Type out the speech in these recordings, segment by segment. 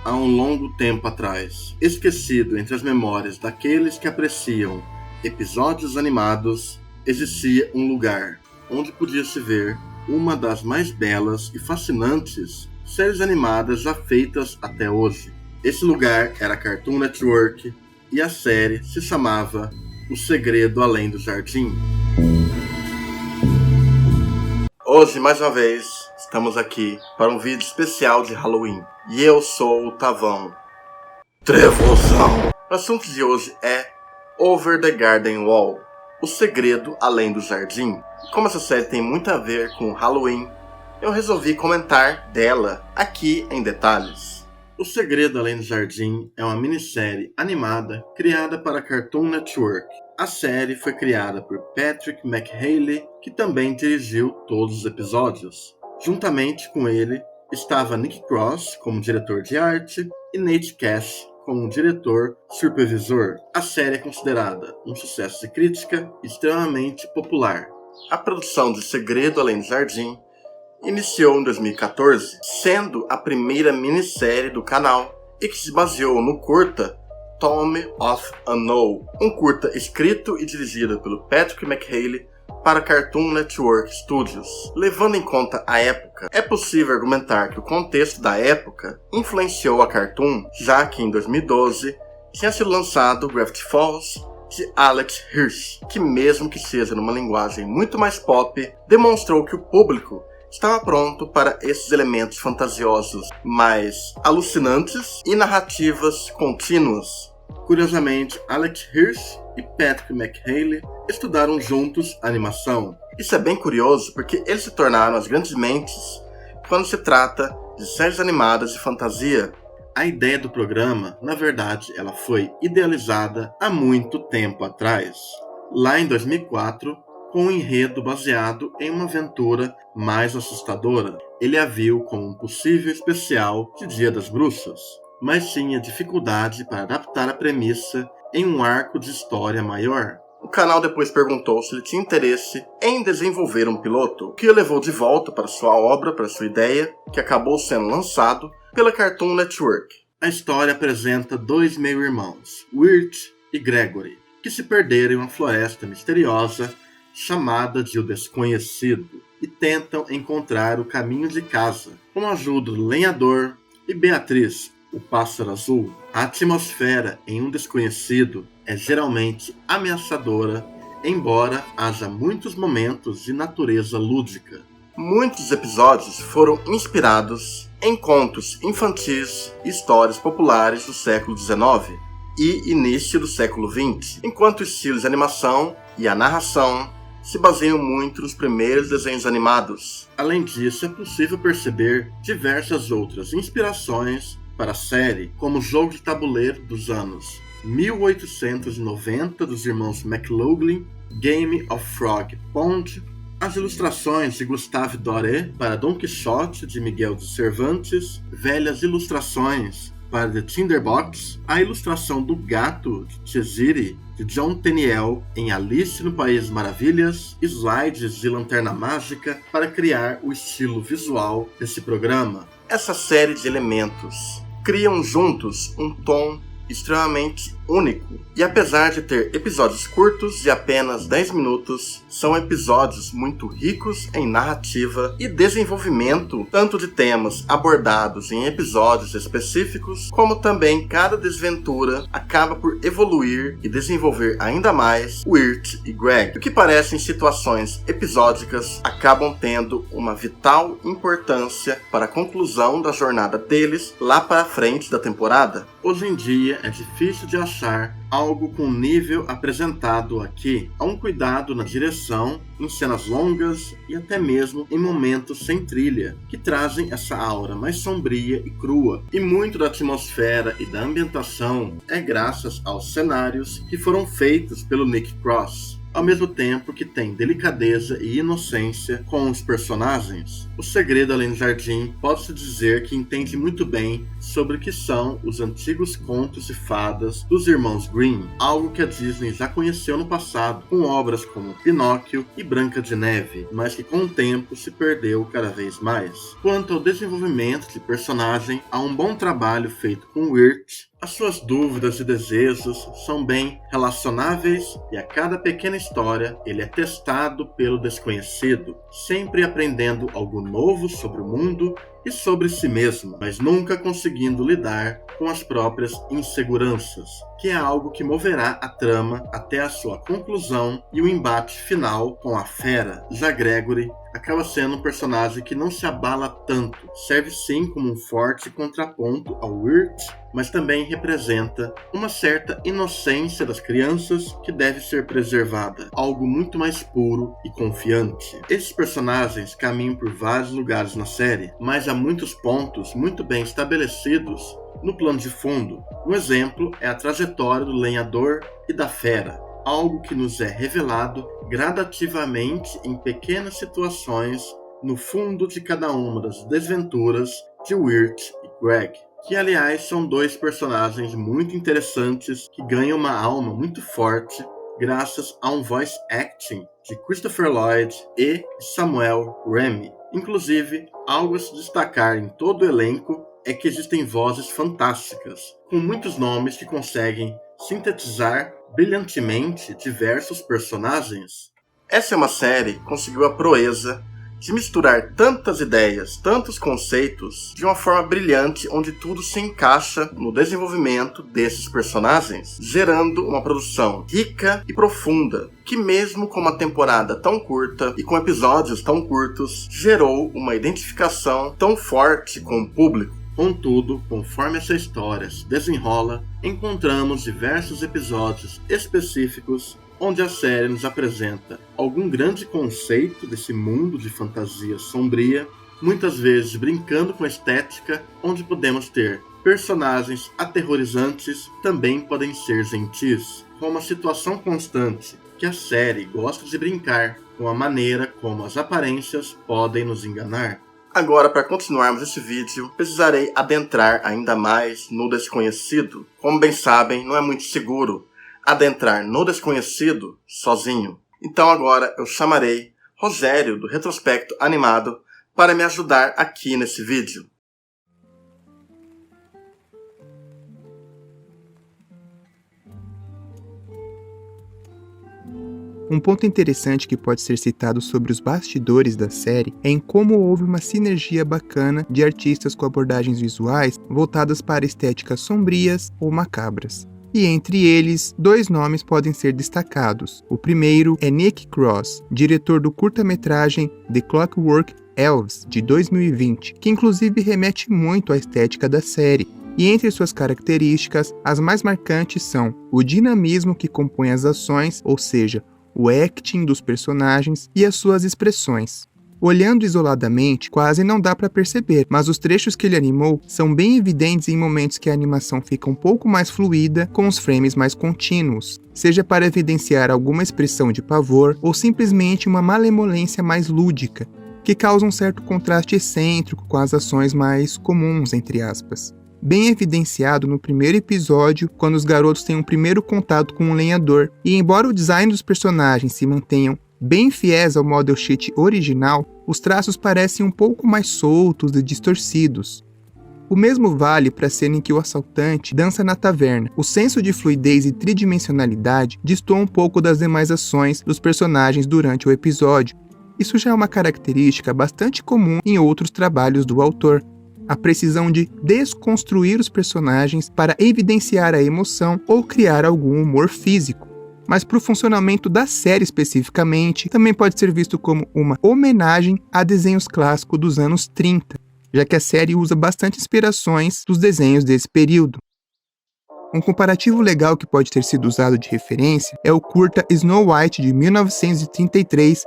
há um longo tempo atrás, esquecido entre as memórias daqueles que apreciam episódios animados, existia um lugar onde podia se ver uma das mais belas e fascinantes séries animadas já feitas até hoje. Esse lugar era a Cartoon Network e a série se chamava O Segredo Além do Jardim. Hoje, mais uma vez, estamos aqui para um vídeo especial de Halloween. E eu sou o Tavão. Trevozão! O assunto de hoje é Over the Garden Wall, O Segredo Além do Jardim. Como essa série tem muito a ver com Halloween, eu resolvi comentar dela aqui em detalhes. O Segredo Além do Jardim é uma minissérie animada criada para a Cartoon Network. A série foi criada por Patrick McHaley, que também dirigiu todos os episódios. Juntamente com ele estava Nick Cross como diretor de arte e Nate Cash como diretor supervisor. A série é considerada um sucesso de crítica e extremamente popular. A produção de Segredo Além do Jardim iniciou em 2014, sendo a primeira minissérie do canal e que se baseou no curta Tomb of Unknown, um curta escrito e dirigido pelo Patrick McHaley para Cartoon Network Studios. Levando em conta a época, é possível argumentar que o contexto da época influenciou a Cartoon, já que em 2012 tinha sido lançado Gravity Falls de Alex Hirsch, que mesmo que seja numa linguagem muito mais pop, demonstrou que o público estava pronto para esses elementos fantasiosos mais alucinantes e narrativas contínuas. Curiosamente, Alex Hirsch e Patrick McHaley estudaram juntos animação. Isso é bem curioso porque eles se tornaram as grandes mentes quando se trata de séries animadas de fantasia. A ideia do programa, na verdade, ela foi idealizada há muito tempo atrás, lá em 2004, com um enredo baseado em uma aventura mais assustadora. Ele a viu como um possível especial de Dia das Bruxas, mas tinha dificuldade para adaptar a premissa em um arco de história maior. O canal depois perguntou se ele tinha interesse em desenvolver um piloto, o que o levou de volta para sua obra, para sua ideia, que acabou sendo lançado pela Cartoon Network. A história apresenta dois meio-irmãos, Wirt e Gregory, que se perderam em uma floresta misteriosa chamada de O Desconhecido e tentam encontrar o caminho de casa com a ajuda do lenhador e Beatriz, o pássaro azul. A atmosfera em Um Desconhecido é geralmente ameaçadora, embora haja muitos momentos de natureza lúdica. Muitos episódios foram inspirados em contos infantis e histórias populares do século XIX e início do século XX, enquanto o estilo de animação e a narração se baseiam muito nos primeiros desenhos animados. Além disso, é possível perceber diversas outras inspirações para a série, como o jogo de tabuleiro dos anos 1890 dos irmãos McLaughlin, Game of Frog Pond, as ilustrações de Gustave Doré para Don Quixote de Miguel de Cervantes, velhas ilustrações para The Tinderbox, a ilustração do gato de Cheshire de John Tenniel em Alice no País das Maravilhas, slides de Lanterna Mágica para criar o estilo visual desse programa. Essa série de elementos criam juntos um tom extremamente único. E apesar de ter episódios curtos de apenas 10 minutos, são episódios muito ricos em narrativa e desenvolvimento, tanto de temas abordados em episódios específicos, como também cada desventura acaba por evoluir e desenvolver ainda mais Wirt e Greg, o que parecem situações episódicas acabam tendo uma vital importância para a conclusão da jornada deles lá para frente da temporada. Hoje em dia é difícil de achar algo com o nível apresentado aqui. Há um cuidado na direção, em cenas longas e até mesmo em momentos sem trilha, que trazem essa aura mais sombria e crua. E muito da atmosfera e da ambientação é graças aos cenários que foram feitos pelo Nick Cross. ao mesmo tempo que tem delicadeza e inocência com os personagens. O Segredo Além do Jardim pode-se dizer que entende muito bem sobre o que são os antigos contos de fadas dos irmãos Grimm, algo que a Disney já conheceu no passado, com obras como Pinóquio e Branca de Neve, mas que com o tempo se perdeu cada vez mais. Quanto ao desenvolvimento de personagem, há um bom trabalho feito com Wirt. As suas dúvidas e desejos são bem relacionáveis e a cada pequena história ele é testado pelo desconhecido, sempre aprendendo algo novo sobre o mundo e sobre si mesmo, mas nunca conseguindo lidar com as próprias inseguranças, que é algo que moverá a trama até a sua conclusão e o embate final com a fera. Já Gregory acaba sendo um personagem que não se abala tanto, serve sim como um forte contraponto ao Wirt, mas também representa uma certa inocência das crianças que deve ser preservada, algo muito mais puro e confiante. Esses personagens caminham por vários lugares na série, mas há muitos pontos muito bem estabelecidos no plano de fundo. Um exemplo é a trajetória do lenhador e da fera, algo que nos é revelado gradativamente em pequenas situações no fundo de cada uma das desventuras de Wirt e Greg, que aliás são dois personagens muito interessantes que ganham uma alma muito forte graças a um voice acting de Christopher Lloyd e Samuel Remy. Inclusive, algo a se destacar em todo o elenco é que existem vozes fantásticas, com muitos nomes que conseguem sintetizar brilhantemente diversos personagens. Essa é uma série que conseguiu a proeza de misturar tantas ideias, tantos conceitos, de uma forma brilhante, onde tudo se encaixa no desenvolvimento desses personagens, gerando uma produção rica e profunda, que mesmo com uma temporada tão curta e com episódios tão curtos, gerou uma identificação tão forte com o público. Contudo, conforme essa história se desenrola, encontramos diversos episódios específicos onde a série nos apresenta algum grande conceito desse mundo de fantasia sombria, muitas vezes brincando com a estética, onde podemos ter personagens aterrorizantes, também podem ser gentis, com uma situação constante que a série gosta de brincar com a maneira como as aparências podem nos enganar. Agora, para continuarmos esse vídeo, precisarei adentrar ainda mais no desconhecido. Como bem sabem, não é muito seguro adentrar no desconhecido sozinho. Então agora eu chamarei Rogério, do Retrospecto Animado, para me ajudar aqui nesse vídeo. Um ponto interessante que pode ser citado sobre os bastidores da série é em como houve uma sinergia bacana de artistas com abordagens visuais voltadas para estéticas sombrias ou macabras. E entre eles, dois nomes podem ser destacados. O primeiro é Nick Cross, diretor do curta-metragem The Clockwork Elves, de 2020, que inclusive remete muito à estética da série. E entre suas características, as mais marcantes são o dinamismo que compõe as ações, ou seja, o acting dos personagens e as suas expressões. Olhando isoladamente, quase não dá para perceber, mas os trechos que ele animou são bem evidentes em momentos que a animação fica um pouco mais fluida, com os frames mais contínuos, seja para evidenciar alguma expressão de pavor ou simplesmente uma malemolência mais lúdica, que causa um certo contraste excêntrico com as ações mais comuns, entre aspas. Bem evidenciado no primeiro episódio, quando os garotos têm um primeiro contato com um lenhador, e embora o design dos personagens se mantenham bem fiéis ao model sheet original, os traços parecem um pouco mais soltos e distorcidos. O mesmo vale para a cena em que o assaltante dança na taverna. O senso de fluidez e tridimensionalidade destoa um pouco das demais ações dos personagens durante o episódio. Isso já é uma característica bastante comum em outros trabalhos do autor. A precisão de desconstruir os personagens para evidenciar a emoção ou criar algum humor físico. Mas para o funcionamento da série especificamente, também pode ser visto como uma homenagem a desenhos clássicos dos anos 30, já que a série usa bastante inspirações dos desenhos desse período. Um comparativo legal que pode ter sido usado de referência é o curta Snow White de 1933,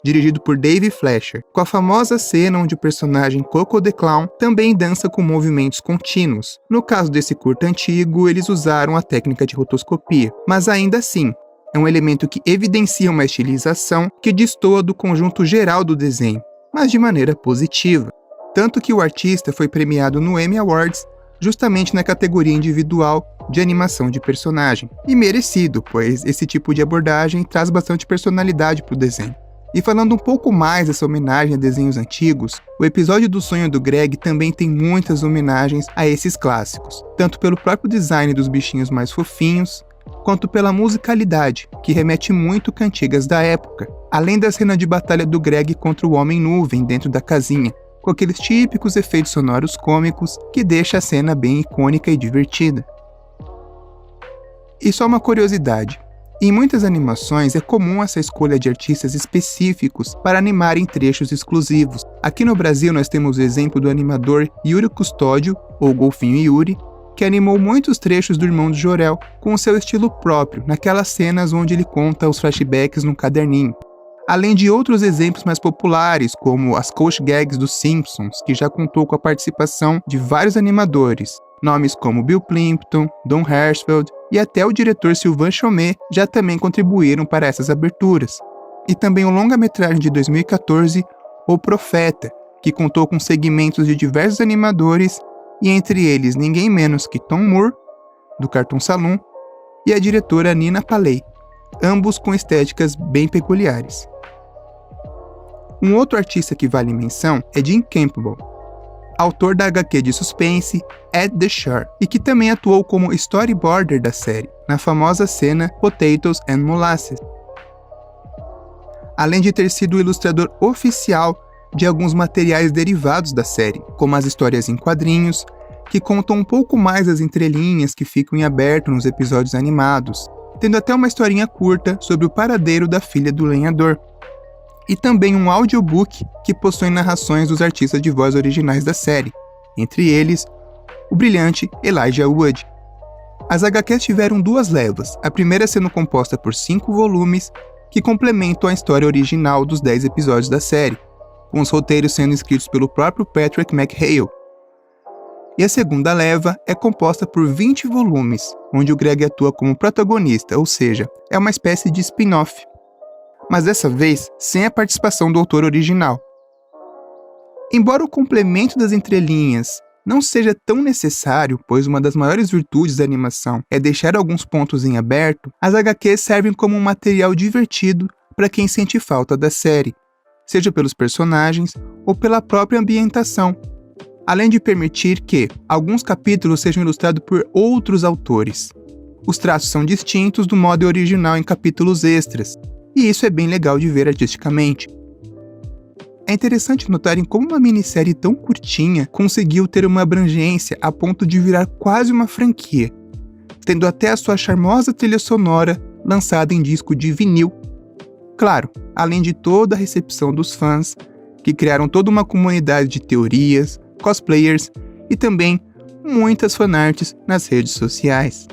dirigido por Dave Fleischer, com a famosa cena onde o personagem Coco the Clown também dança com movimentos contínuos. No caso desse curta antigo, eles usaram a técnica de rotoscopia, mas ainda assim, É um elemento que evidencia uma estilização que destoa do conjunto geral do desenho, mas de maneira positiva. Tanto que o artista foi premiado no Emmy Awards justamente na categoria individual de animação de personagem. E merecido, pois esse tipo de abordagem traz bastante personalidade para o desenho. E falando um pouco mais dessa homenagem a desenhos antigos, o episódio do sonho do Greg também tem muitas homenagens a esses clássicos, tanto pelo próprio design dos bichinhos mais fofinhos, quanto pela musicalidade, que remete muito a cantigas da época, além da cena de batalha do Greg contra o Homem-Nuvem dentro da casinha, com aqueles típicos efeitos sonoros cômicos que deixa a cena bem icônica e divertida. E só uma curiosidade, em muitas animações é comum essa escolha de artistas específicos para animarem trechos exclusivos. Aqui no Brasil nós temos o exemplo do animador Yuri Custódio, ou Golfinho Yuri, que animou muitos trechos do Irmão de Jor-El com o seu estilo próprio, naquelas cenas onde ele conta os flashbacks num caderninho. Além de outros exemplos mais populares, como as Coach Gags dos Simpsons, que já contou com a participação de vários animadores. Nomes como Bill Plympton, Don Hertzfeldt e até o diretor Sylvain Chomet já também contribuíram para essas aberturas. E também o longa-metragem de 2014, O Profeta, que contou com segmentos de diversos animadores, e entre eles ninguém menos que Tom Moore, do Cartoon Saloon, e a diretora Nina Paley, ambos com estéticas bem peculiares. Um outro artista que vale menção é Jim Campbell, autor da HQ de suspense At the Shore, e que também atuou como storyboarder da série, na famosa cena Potatoes and Molasses. Além de ter sido o ilustrador oficial de alguns materiais derivados da série, como as histórias em quadrinhos, que contam um pouco mais das entrelinhas que ficam em aberto nos episódios animados, tendo até uma historinha curta sobre o paradeiro da filha do lenhador, e também um audiobook que possui narrações dos artistas de voz originais da série, entre eles o brilhante Elijah Wood. As HQs tiveram 2 levas, a primeira sendo composta por 5 volumes que complementam a história original dos 10 episódios da série, com os roteiros sendo escritos pelo próprio Patrick McHale. E a segunda leva é composta por 20 volumes, onde o Greg atua como protagonista, ou seja, é uma espécie de spin-off. Mas dessa vez sem a participação do autor original. Embora o complemento das entrelinhas não seja tão necessário, pois uma das maiores virtudes da animação é deixar alguns pontos em aberto, as HQs servem como um material divertido para quem sente falta da série, seja pelos personagens ou pela própria ambientação, além de permitir que alguns capítulos sejam ilustrados por outros autores. Os traços são distintos do modo original em capítulos extras, e isso é bem legal de ver artisticamente. É interessante notar em como uma minissérie tão curtinha conseguiu ter uma abrangência a ponto de virar quase uma franquia, tendo até a sua charmosa trilha sonora lançada em disco de vinil. Claro, além de toda a recepção dos fãs, que criaram toda uma comunidade de teorias, cosplayers e também muitas fanarts nas redes sociais.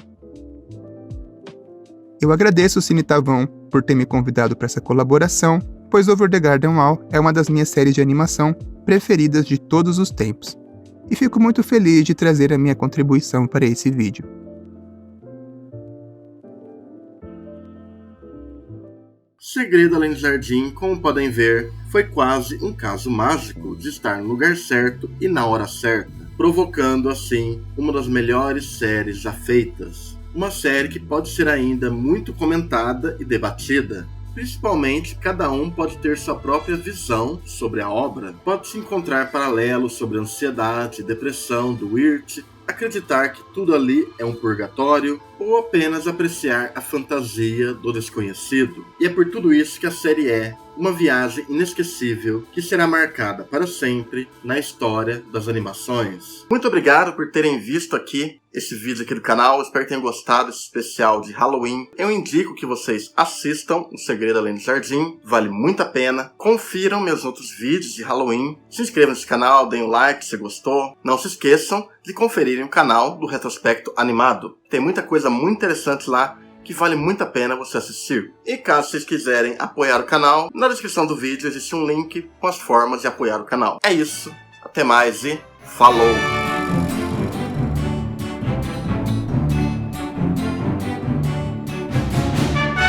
Eu agradeço o Cine Tavão por ter me convidado para essa colaboração, pois Over the Garden Wall é uma das minhas séries de animação preferidas de todos os tempos, e fico muito feliz de trazer a minha contribuição para esse vídeo. Segredo Além do Jardim, como podem ver, foi quase um caso mágico de estar no lugar certo e na hora certa, provocando assim uma das melhores séries já feitas. Uma série que pode ser ainda muito comentada e debatida. Principalmente, cada um pode ter sua própria visão sobre a obra. Pode-se encontrar paralelos sobre ansiedade, depressão do Wirth, acreditar que tudo ali é um purgatório, ou apenas apreciar a fantasia do desconhecido. E é por tudo isso que a série é uma viagem inesquecível que será marcada para sempre na história das animações. Muito obrigado por terem visto aqui esse vídeo aqui do canal. Espero que tenham gostado desse especial de Halloween. Eu indico que vocês assistam O Segredo Além do Jardim, vale muito a pena. Confiram meus outros vídeos de Halloween. Se inscrevam nesse canal, deem um like se gostou. Não se esqueçam de conferirem o canal do Retrospecto Animado. Tem muita coisa muito interessante lá que vale muito a pena você assistir. E caso vocês quiserem apoiar o canal, na descrição do vídeo existe um link com as formas de apoiar o canal. É isso, até mais e falou!